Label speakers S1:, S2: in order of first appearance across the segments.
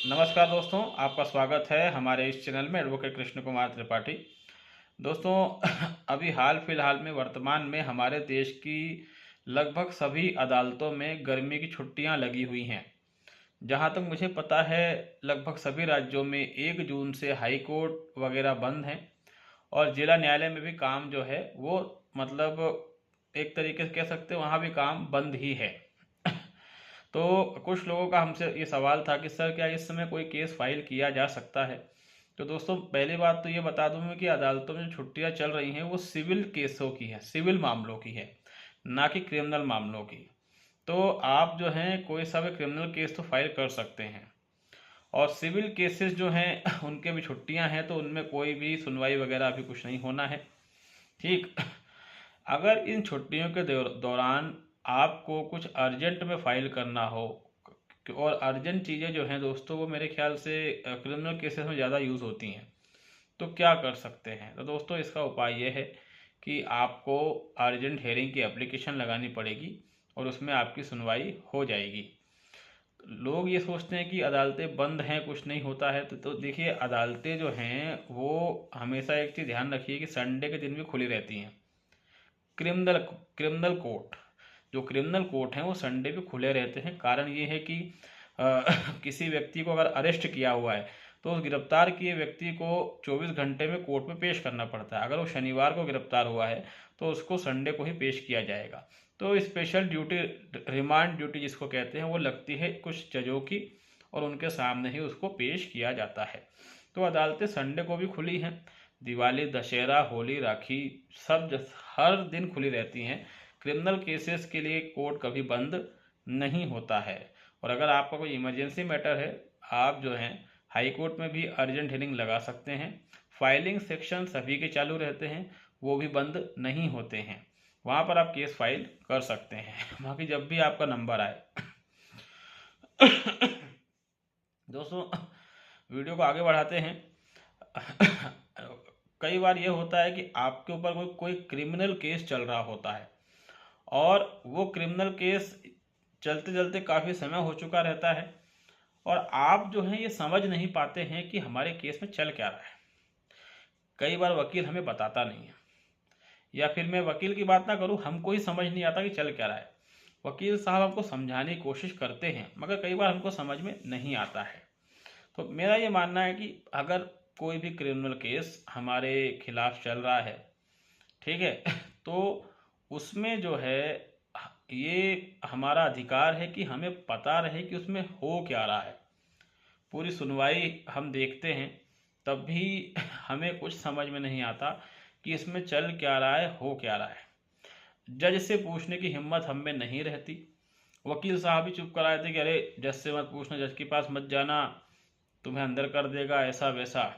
S1: नमस्कार दोस्तों, आपका स्वागत है हमारे इस चैनल में एडवोकेट कृष्ण कुमार त्रिपाठी। दोस्तों अभी हाल फिलहाल में वर्तमान में हमारे देश की लगभग सभी अदालतों में गर्मी की छुट्टियां लगी हुई हैं। जहां तक मुझे पता है लगभग सभी राज्यों में 1 जून से हाई कोर्ट वगैरह बंद हैं और जिला न्यायालय में भी काम जो है वो मतलब एक तरीके से कह सकते हैं वहाँ भी काम बंद ही है। तो कुछ लोगों का हमसे ये सवाल था कि सर क्या इस समय कोई केस फाइल किया जा सकता है। तो दोस्तों पहली बात तो ये बता दूं मैं कि अदालतों में जो छुट्टियां चल रही हैं वो सिविल केसों की है, सिविल मामलों की है, ना कि क्रिमिनल मामलों की। तो आप जो हैं कोई सा भी क्रिमिनल केस तो फाइल कर सकते हैं और सिविल केसेस जो हैं उनके भी छुट्टियां हैं, तो उनमें कोई भी सुनवाई वगैरह अभी कुछ नहीं होना है। ठीक। अगर इन छुट्टियों के दौरान आपको कुछ अर्जेंट में फाइल करना हो, और अर्जेंट चीज़ें जो हैं दोस्तों वो मेरे ख्याल से क्रिमिनल केसेस में ज़्यादा यूज़ होती हैं, तो क्या कर सकते हैं। तो दोस्तों इसका उपाय ये है कि आपको अर्जेंट हेयरिंग की एप्लीकेशन लगानी पड़ेगी और उसमें आपकी सुनवाई हो जाएगी। लोग ये सोचते हैं कि अदालतें बंद हैं, कुछ नहीं होता है। तो देखिए अदालतें जो हैं वो हमेशा एक चीज़ ध्यान रखिए कि संडे के दिन भी खुली रहती हैं। क्रिमिनल क्रिमिनल कोर्ट जो क्रिमिनल कोर्ट हैं वो संडे पे खुले रहते हैं। कारण ये है कि किसी व्यक्ति को अगर अरेस्ट किया हुआ है तो उस गिरफ्तार किए व्यक्ति को 24 घंटे में कोर्ट में पेश करना पड़ता है। अगर वो शनिवार को गिरफ्तार हुआ है तो उसको संडे को ही पेश किया जाएगा। तो स्पेशल ड्यूटी, रिमांड ड्यूटी जिसको कहते हैं, वो लगती है कुछ जजों की और उनके सामने ही उसको पेश किया जाता है। तो अदालतें संडे को भी खुली हैं। दिवाली, दशहरा, होली, राखी सब हर दिन खुली रहती हैं। क्रिमिनल केसेस के लिए कोर्ट कभी बंद नहीं होता है। और अगर आपका कोई इमरजेंसी मैटर है, आप जो हैं हाई कोर्ट में भी अर्जेंट हियरिंग लगा सकते हैं। फाइलिंग सेक्शन सभी के चालू रहते हैं, वो भी बंद नहीं होते हैं। वहाँ पर आप केस फाइल कर सकते हैं बाकी जब भी आपका नंबर आए। दोस्तों वीडियो को आगे बढ़ाते हैं। कई बार ये होता है कि आपके ऊपर कोई कोई क्रिमिनल केस चल रहा होता है और वो क्रिमिनल केस चलते चलते काफ़ी समय हो चुका रहता है और आप जो हैं ये समझ नहीं पाते हैं कि हमारे केस में चल क्या रहा है। कई बार वकील हमें बताता नहीं है, या फिर मैं वकील की बात ना करूं, हमको ही समझ नहीं आता कि चल क्या रहा है। वकील साहब हमको समझाने की कोशिश करते हैं मगर कई बार हमको समझ में नहीं आता है। तो मेरा ये मानना है कि अगर कोई भी क्रिमिनल केस हमारे खिलाफ चल रहा है, ठीक है, तो उसमें जो है ये हमारा अधिकार है कि हमें पता रहे कि उसमें हो क्या रहा है। पूरी सुनवाई हम देखते हैं तब भी हमें कुछ समझ में नहीं आता कि इसमें चल क्या रहा है, हो क्या रहा है। जज से पूछने की हिम्मत हम में नहीं रहती। वकील साहब ही चुप कराए थे कि अरे जज से मत पूछना, जज के पास मत जाना, तुम्हें अंदर कर देगा, ऐसा वैसा।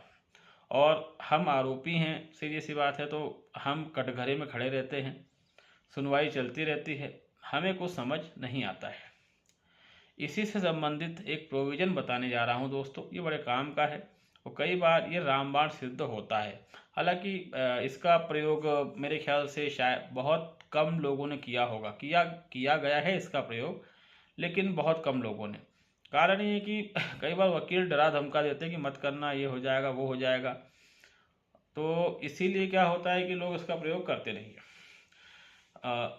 S1: और हम आरोपी हैं, सीधी सी बात है, तो हम कटघरे में खड़े रहते हैं, सुनवाई चलती रहती है, हमें कुछ समझ नहीं आता है। इसी से संबंधित एक प्रोविज़न बताने जा रहा हूँ दोस्तों, ये बड़े काम का है और कई बार ये रामबाण सिद्ध होता है। हालांकि इसका प्रयोग मेरे ख्याल से शायद बहुत कम लोगों ने किया होगा, किया गया है इसका प्रयोग, लेकिन बहुत कम लोगों ने। कारण ये है कि कई बार वकील डरा धमका देते हैं कि मत करना, ये हो जाएगा, वो हो जाएगा। तो इसीलिए क्या होता है कि लोग इसका प्रयोग करते नहीं हैं।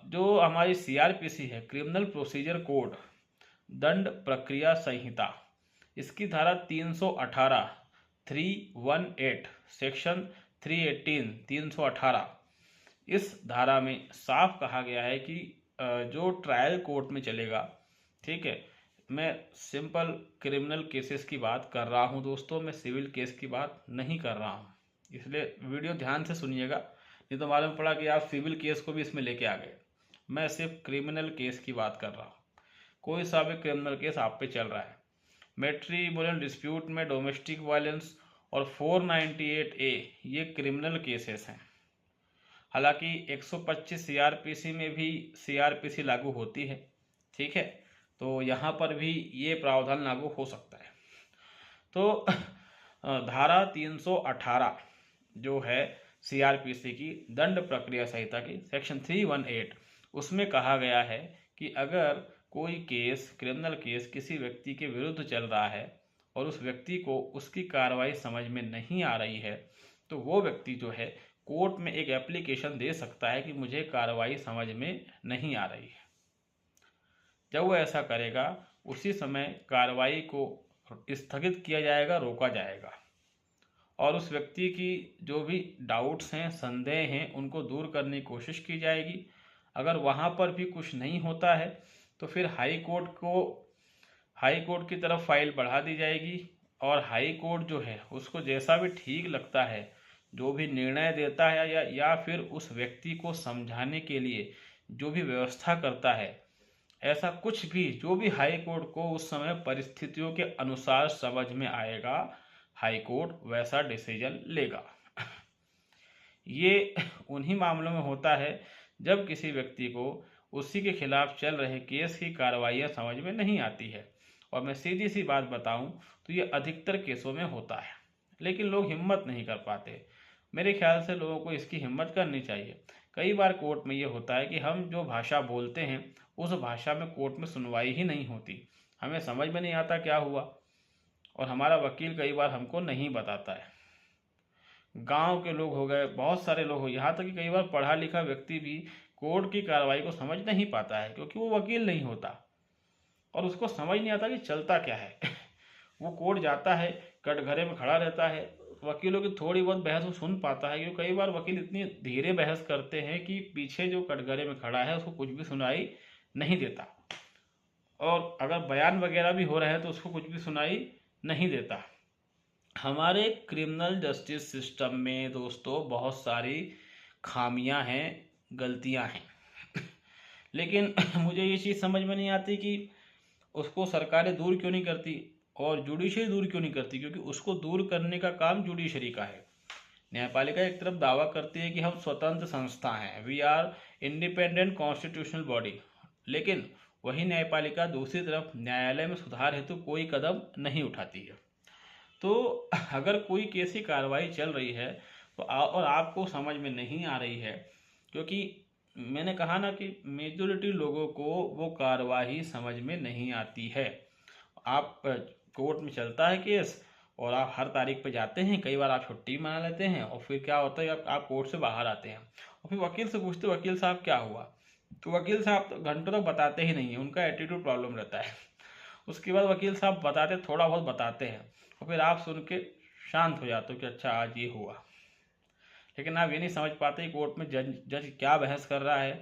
S1: जो हमारी सीआरपीसी है, क्रिमिनल प्रोसीजर कोड, दंड प्रक्रिया संहिता, इसकी धारा 318 318 सेक्शन 318 318, इस धारा में साफ कहा गया है कि जो ट्रायल कोर्ट में चलेगा, ठीक है, मैं सिंपल क्रिमिनल केसेस की बात कर रहा हूं दोस्तों, मैं सिविल केस की बात नहीं कर रहा हूं, इसलिए वीडियो ध्यान से सुनिएगा, नहीं तो मालूम पड़ा कि आप सिविल केस को भी इसमें लेके आ गए। मैं सिर्फ क्रिमिनल केस की बात कर रहा हूँ। कोई सा भी क्रिमिनल केस आप पे चल रहा है, मैट्रिमोनियल डिस्प्यूट में, डोमेस्टिक वायलेंस और 498A ये क्रिमिनल केसेस हैं। हालांकि 125 सीआरपीसी में भी सीआरपीसी लागू होती है, ठीक है, तो यहाँ पर भी ये प्रावधान लागू हो सकता है। तो धारा 318 जो है सीआरपीसी की, दंड प्रक्रिया संहिता की, सेक्शन 318, उसमें कहा गया है कि अगर कोई केस, क्रिमिनल केस किसी व्यक्ति के विरुद्ध चल रहा है और उस व्यक्ति को उसकी कार्रवाई समझ में नहीं आ रही है, तो वो व्यक्ति जो है कोर्ट में एक एप्लीकेशन दे सकता है कि मुझे कार्रवाई समझ में नहीं आ रही है। जब वो ऐसा करेगा, उसी समय कार्रवाई को स्थगित किया जाएगा, रोका जाएगा, और उस व्यक्ति की जो भी डाउट्स हैं, संदेह हैं, उनको दूर करने की कोशिश की जाएगी। अगर वहाँ पर भी कुछ नहीं होता है तो फिर हाई कोर्ट की तरफ फाइल बढ़ा दी जाएगी, और हाई कोर्ट जो है उसको जैसा भी ठीक लगता है, जो भी निर्णय देता है या फिर उस व्यक्ति को समझाने के लिए जो भी व्यवस्था करता है, ऐसा कुछ भी जो भी हाई कोर्ट को उस समय परिस्थितियों के अनुसार समझ में आएगा, हाई कोर्ट वैसा डिसीजन लेगा। ये उन्हीं मामलों में होता है जब किसी व्यक्ति को उसी के खिलाफ चल रहे केस की कार्रवाइयाँ समझ में नहीं आती है। और मैं सीधी सी बात बताऊं तो ये अधिकतर केसों में होता है, लेकिन लोग हिम्मत नहीं कर पाते। मेरे ख्याल से लोगों को इसकी हिम्मत करनी चाहिए। कई बार कोर्ट में ये होता है कि हम जो भाषा बोलते हैं उस भाषा में कोर्ट में सुनवाई ही नहीं होती, हमें समझ में नहीं आता क्या हुआ, और हमारा वकील कई बार हमको नहीं बताता है। गांव के लोग हो गए, बहुत सारे लोग हो, यहाँ तक कि कई बार पढ़ा लिखा व्यक्ति भी कोर्ट की कार्रवाई को समझ नहीं पाता है, क्योंकि वो वकील नहीं होता और उसको समझ नहीं आता कि चलता क्या है। वो कोर्ट जाता है, कटघरे में खड़ा रहता है, वकीलों की थोड़ी बहुत बहस वो सुन पाता है, क्योंकि कई बार वकील इतनी धीरे बहस करते हैं कि पीछे जो कटघरे में खड़ा है उसको कुछ भी सुनाई नहीं देता, और अगर बयान वगैरह भी हो रहे हैं तो उसको कुछ भी सुनाई नहीं देता। हमारे क्रिमिनल जस्टिस सिस्टम में दोस्तों बहुत सारी खामियां हैं, गलतियां हैं। लेकिन मुझे ये चीज़ समझ में नहीं आती कि उसको सरकारें दूर क्यों नहीं करती और जुडिशरी दूर क्यों नहीं करती, क्योंकि उसको दूर करने का काम जुडिशरी का है। न्यायपालिका एक तरफ दावा करती है कि हम स्वतंत्र संस्था हैं, we are independent constitutional body, लेकिन वही न्यायपालिका दूसरी तरफ न्यायालय में सुधार हेतु कोई कदम नहीं उठाती है। तो अगर कोई केस की कार्रवाई चल रही है तो और आपको समझ में नहीं आ रही है, क्योंकि मैंने कहा ना कि मेजोरिटी लोगों को वो कार्रवाई समझ में नहीं आती है। आप कोर्ट में चलता है केस और आप हर तारीख पे जाते हैं, कई बार आप छुट्टी मना लेते हैं, और फिर क्या होता है आप कोर्ट से बाहर आते हैं और फिर वकील से पूछते वकील साहब क्या हुआ, तो वकील साहब तो घंटों तक बताते ही नहीं है, उनका एटीट्यूड प्रॉब्लम रहता है। उसके बाद वकील साहब बताते, थोड़ा बहुत बताते हैं, और फिर आप सुन के शांत हो जाते हो कि अच्छा आज ये हुआ। लेकिन आप ये नहीं समझ पाते कोर्ट में जज क्या बहस कर रहा है,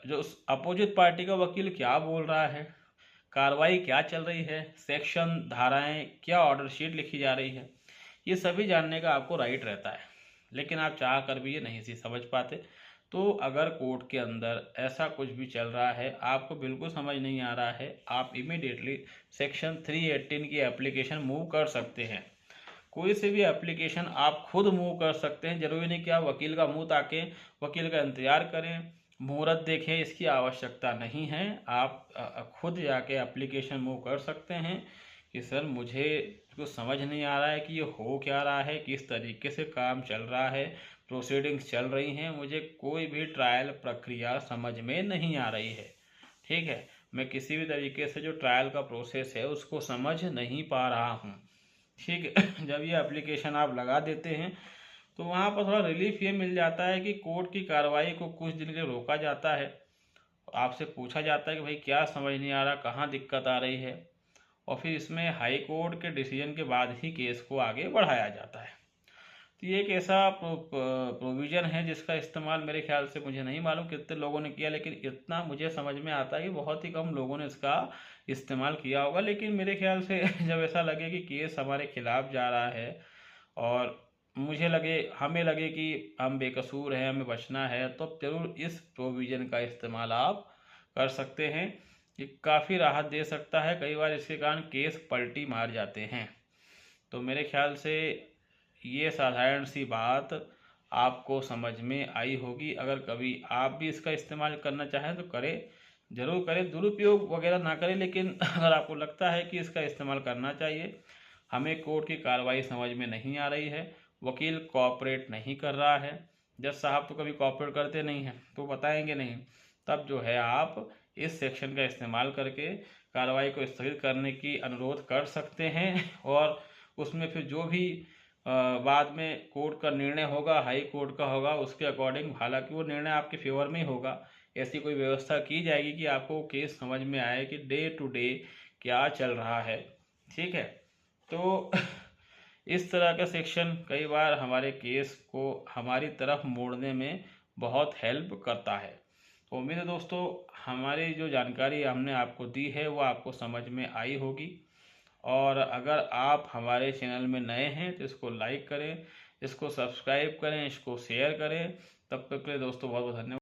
S1: जो उस अपोजिट पार्टी का वकील क्या बोल रहा है, कार्रवाई क्या चल रही है, सेक्शन धाराएं क्या, ऑर्डर शीट लिखी जा रही है, ये सभी जानने का आपको राइट रहता है, लेकिन आप चाह कर भी ये नहीं समझ पाते। तो अगर कोर्ट के अंदर ऐसा कुछ भी चल रहा है, आपको बिल्कुल समझ नहीं आ रहा है, आप इमीडिएटली सेक्शन 318 की एप्लीकेशन मूव कर सकते हैं। कोई से भी एप्लीकेशन आप खुद मूव कर सकते हैं, जरूरी नहीं कि आप वकील का मुंह ताकें, वकील का इंतजार करें, मुहूर्त देखें, इसकी आवश्यकता नहीं है। आप खुद जाके एप्लीकेशन मूव कर सकते हैं कि सर मुझे कुछ समझ नहीं आ रहा है कि ये हो क्या रहा है, किस तरीके से काम चल रहा है, प्रोसीडिंग्स चल रही हैं, मुझे कोई भी ट्रायल प्रक्रिया समझ में नहीं आ रही है। ठीक है, मैं किसी भी तरीके से जो ट्रायल का प्रोसेस है उसको समझ नहीं पा रहा हूँ। ठीक है, जब ये एप्लीकेशन आप लगा देते हैं तो वहाँ पर थोड़ा रिलीफ ये मिल जाता है कि कोर्ट की कार्रवाई को कुछ दिन के लिए रोका जाता है, आपसे पूछा जाता है कि भाई क्या समझ नहीं आ रहा, कहाँ दिक्कत आ रही है, और फिर इसमें हाई कोर्ट के डिसीजन के बाद ही केस को आगे बढ़ाया जाता है। तो ये एक ऐसा प्रोविज़न है जिसका इस्तेमाल मेरे ख्याल से, मुझे नहीं मालूम कितने लोगों ने किया, लेकिन इतना मुझे समझ में आता है कि बहुत ही कम लोगों ने इसका इस्तेमाल किया होगा। लेकिन मेरे ख्याल से जब ऐसा लगे कि केस हमारे खिलाफ जा रहा है और हमें लगे कि हम बेकसूर हैं, हमें बचना है, तो जरूर इस प्रोविज़न का इस्तेमाल आप कर सकते हैं। ये काफ़ी राहत दे सकता है, कई बार इसके कारण केस पलटी मार जाते हैं। तो मेरे ख्याल से ये साधारण सी बात आपको समझ में आई होगी। अगर कभी आप भी इसका इस्तेमाल करना चाहें तो करें, ज़रूर करें, दुरुपयोग वगैरह ना करें, लेकिन अगर आपको लगता है कि इसका इस्तेमाल करना चाहिए, हमें कोर्ट की कार्रवाई समझ में नहीं आ रही है, वकील कोऑपरेट नहीं कर रहा है, जज साहब तो कभी कोऑपरेट करते नहीं हैं तो बताएंगे नहीं, तब जो है आप इस सेक्शन का इस्तेमाल करके कार्रवाई को स्थगित करने की अनुरोध कर सकते हैं। और उसमें फिर जो भी बाद में कोर्ट का निर्णय होगा, हाई कोर्ट का होगा, उसके अकॉर्डिंग, हालांकि वो निर्णय आपके फेवर में ही होगा, ऐसी कोई व्यवस्था की जाएगी कि आपको केस समझ में आए कि डे टू डे क्या चल रहा है। ठीक है, तो इस तरह का सेक्शन कई बार हमारे केस को हमारी तरफ मोड़ने में बहुत हेल्प करता है। तो उम्मीद है दोस्तों हमारी जो जानकारी हमने आपको दी है वो आपको समझ में आई होगी। और अगर आप हमारे चैनल में नए हैं तो इसको लाइक करें, इसको सब्सक्राइब करें, इसको शेयर करें। तब तक के लिए दोस्तों बहुत बहुत धन्यवाद।